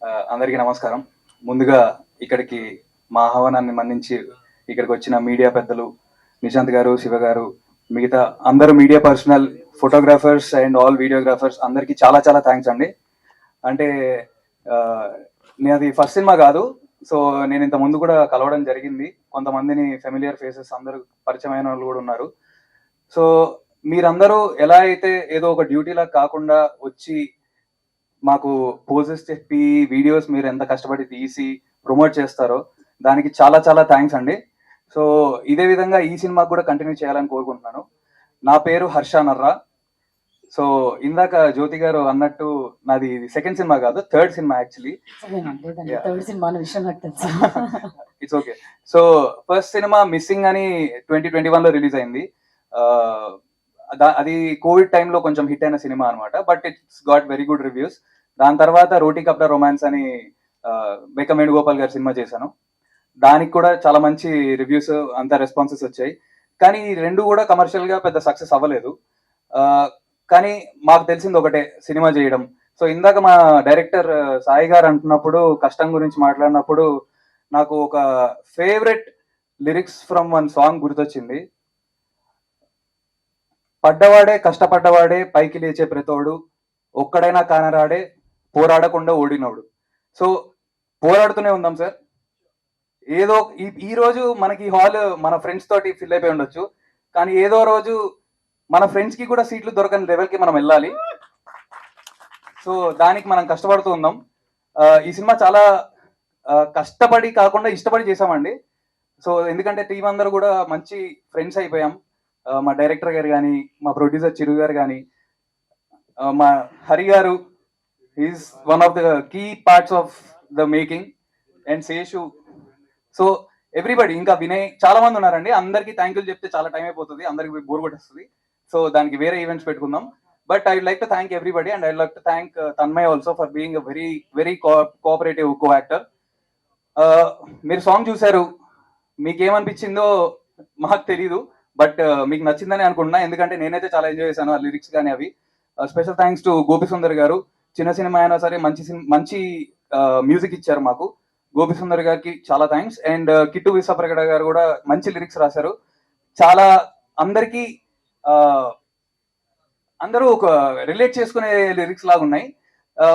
అందరికీ నమస్కారం. ముందుగా ఇక్కడికి మా ఆహ్వానాన్ని మన్నించి ఇక్కడికి వచ్చిన మీడియా పెద్దలు నిశాంత్ గారు, శివ గారు, మిగతా అందరూ media personal, photographers and all videographers అందరికీ చాలా చాలా థ్యాంక్స్ అండి. అంటే ఆ, నాది ఫస్ట్ సినిమా కాదు. సో నేను ఇంత ముందు కూడా కలవడం జరిగింది. కొంతమందిని ఫెమిలియర్ ఫేసెస్ అందరూ పరిచయమైన వాళ్ళు కూడా ఉన్నారు. సో మీరందరూ ఎలా అయితే ఏదో ఒక డ్యూటీలా కాకుండా వచ్చి మాకు పోజెస్ చెప్పి వీడియోస్ మీరు ఎంత కష్టపడి తీసి ప్రమోట్ చేస్తారో దానికి చాలా చాలా థ్యాంక్స్ అండి. సో ఇదే విధంగా ఈ సినిమా కూడా కంటిన్యూ చేయాలని కోరుకుంటున్నాను. నా పేరు హర్ష నర్రా. సో ఇందాక జ్యోతి గారు అన్నట్టు నాది సెకండ్ సినిమా కాదు, third cinema actually. Third cinema అనే విషయం నాకు తెలుసు. It's okay. So first cinema missing అని 2021 లో రిలీజ్ అయింది. అది కోవిడ్ టైంలో కొంచెం హిట్ అయిన సినిమా అనమాట. But it's got very good reviews. దాని తర్వాత రోటీ కప్డా రొమాన్స్ అని బెక్క వేణుగోపాల్ గారి సినిమా చేశాను. దానికి కూడా చాలా మంచి రివ్యూస్ అంత రెస్పాన్సెస్ వచ్చాయి. కానీ ఈ రెండు కూడా కమర్షియల్ గా పెద్ద సక్సెస్ అవ్వలేదు. కానీ మాకు తెలిసింది ఒకటే, సినిమా చేయడం. సో ఇందాక మా డైరెక్టర్ సాయి గారు అంటున్నప్పుడు కష్టం గురించి మాట్లాడినప్పుడు నాకు ఒక favourite lyrics from one song గుర్తొచ్చింది. పడ్డవాడే కష్టపడ్డవాడే పైకి లేచే ప్రతోడు, ఒక్కడైనా కానరాడే పోరాడకుండా ఓడినోడు. సో పోరాడుతూనే ఉందాం సార్. ఏదో ఈ రోజు మనకి హాల్ మన ఫ్రెండ్స్ తోటి ఫిల్ అయిపోయి ఉండొచ్చు, కానీ ఏదో రోజు మన ఫ్రెండ్స్ కి కూడా సీట్లు దొరకని లెవెల్కి మనం వెళ్ళాలి. సో దానికి మనం కష్టపడుతూ ఉందాం. ఈ సినిమా చాలా కష్టపడి కాకుండా ఇష్టపడి చేసామండి. సో ఎందుకంటే టీం అందరూ కూడా మంచి ఫ్రెండ్స్ అయిపోయాం. మా డైరెక్టర్ గారు కానీ, మా ప్రొడ్యూసర్ చిరు గారు కానీ, మా హరి గారు is one of the key parts of the making, and Seshu. So everybody, ఇంకా వినయ్, చాలా మంది ఉన్నారండి. అందరికీ థ్యాంక్ యూ చెప్తే చాలా టైం అయిపోతుంది, అందరికి బోర్ కొట్టేస్తుంది. సో దానికి వేరే ఈవెంట్స్ పెట్టుకుందాం. But I like to thank everybody and I like to thank Tanmay also for being a very very cooperative co actor. మీరు సాంగ్ చూశారు, మీకేమనిపించిందో మాకు తెలీదు, బట్ మీకు నచ్చిందని అనుకుంటున్నా. ఎందుకంటే నేనైతే చాలా ఎంజాయ్ చేశాను ఆ లిరిక్స్ కానీ అవి. Special thanks to Gopi Sundar గారు. చిన్న సినిమా అయినా సరే మంచి మ్యూజిక్ ఇచ్చారు మాకు. గోపి సుందర్ గారికి చాలా థ్యాంక్స్. అండ్ కిట్టు విశ్వప్రగడ గారు కూడా మంచి లిరిక్స్ రాశారు. చాలా అందరికీ అందరూ ఒక రిలేట్ చేసుకునే లిరిక్స్ లాగా ఉన్నాయి.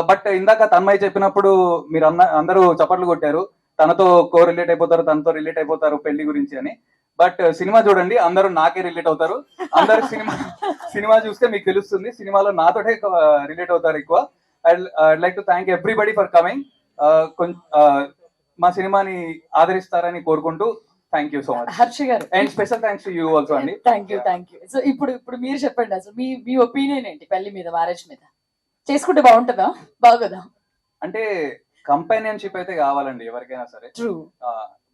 బట్ ఇందాక తన్మయ్ చెప్పినప్పుడు మీరు అందరూ చప్పట్లు కొట్టారు, తనతో రిలేట్ అయిపోతారు, తనతో రిలేట్ అయిపోతారు పెళ్లి గురించి అని. బట్ సినిమా చూడండి, అందరూ నాకే రిలేట్ అవుతారు. అందరు సినిమా చూస్తే మీకు తెలుస్తుంది, సినిమాలో నాతోటే రిలేట్ అవుతారు ఎక్కువ. I like to thank everybody for coming. మా సినిమాని ఆదరిస్తారని కోరుకుంటూ thank you so much. Harsha garu, and special thanks to you also అండి. Thank you. సో ఇప్పుడు మీరు చెప్పండి, అసలు మీ ఒపీనియన్ ఏంటి పెళ్లి మీద, మ్యారేజ్ మీద? చేసుకుంటే బాగుంటుందా, బాగోదా? అంటే కంపానియన్షిప్ అయితే కావాలండి ఎవరికైనా సరే. ట్రూ.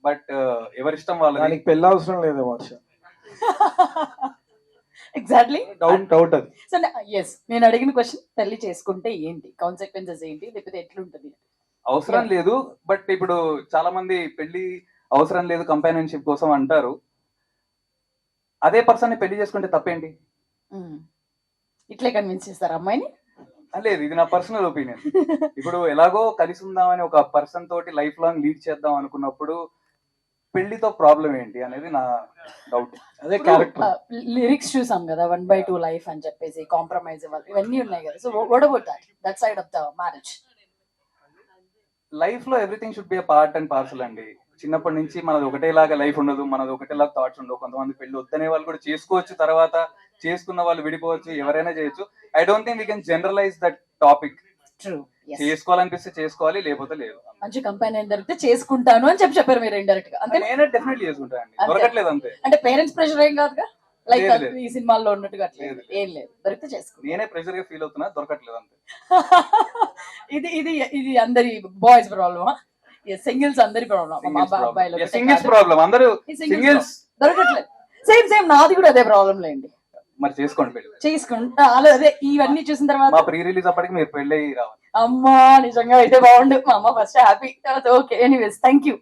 బట్ ఎవరిష్టం వాళ్ళది. పెళ్ళి అవసరం లేదు వర్ష. ఎగ్జాక్ట్లీ. డౌట్ అది. సో ఎస్, నేను అడిగిన క్వశ్చన్, పెళ్లి చేసుకుంటే ఏంటి కాన్సిక్వెన్సెస్ ఏంటి, లేకపోతే ఎట్లుంటది? అవసరం లేదు. బట్ ఇప్పుడు చాలా మంది పెళ్లి అవసరం లేదు కంపానియన్షిప్ కోసం అంటారు. అదే పర్సన్ ని పెళ్లి చేసుకుంటే తప్పేంటి? ఇట్లే కన్విన్స్ చేస్తారు అమ్మాయిని? లేదు, ఇది నా పర్సనల్ ఒపీనియన్. ఇప్పుడు ఎలాగో కలిసి ఉందామని ఒక పర్సన్ తోటి లైఫ్ లాంగ్ లీడ్ చేద్దాం అనుకున్నప్పుడు పెళ్లితో ప్రాబ్లం ఏంటి అనేది నా డౌట్. అదే క్యారెక్టర్. లిరిక్స్ చూసాం కదా, 1/2 లైఫ్ అని చెప్పేసి, కాంప్రమైజ్ ఇవన్నీ ఉన్నాయి కదా. So what about that side of the marriage? Life లో everything should be a part and parcel అండి. చిన్నప్పటి నుంచి మనది ఒకటేలాగా లైఫ్ ఉండదు, మనది ఒకటేలాగా థాట్స్ ఉండవు. కొంతమంది పెళ్లి వద్దనే వాళ్ళు కూడా చేసుకోవచ్చు, తర్వాత చేసుకున్న వాళ్ళు విడిపోవచ్చు, ఎవరైనా చేయొచ్చు. I don't think we can generalise that topic. చేసుకోవాలనిపిస్తే చేసుకోవాలి, లేకపోతే లేదు. మంచి కంపెనీ దొరికితే చేసుకుంటాను అని చెప్పారు మీరు ఇండైరెక్ట్ గా. అంటే నేనే డెఫినెట్లీ చేసుకుంటానండి, దొరకట్లేదు అంతే. అంటే పేరెంట్స్ ప్రెషర్ ఏం కాదుగా, లైక్ ఈ సినిమాల్లో ఉన్నట్టుగా ఏం లేదు, దొరికితే చేసుకుంటా. నేనే ప్రెషర్ గా ఫీల్ అవుతున్నా, దొరకట్లేదు అంతే. ఇది ఇది ఇది అందరి బాయ్స్ ప్రాబ్లమా? సింగిల్స్ అందరి ప్రాబ్లం. సింగిల్స్ ప్రాబ్లం, అందరూ సింగిల్స్ దొరకట్లేదు. సేమ్ నాది కూడా అదే ప్రాబ్లం లేండి. మరి చేసుకోండి పెళ్లి, చేసుకుంటా. అదే ఇవన్నీ చూసిన తర్వాత మా ప్రీ రిలీజ్ అప్పటికి మీరు పెళ్లి రావాలి. అమ్మా నిజంగా అయితే బాగుండు. మా అమ్మ first happy. Okay, anyways thank you.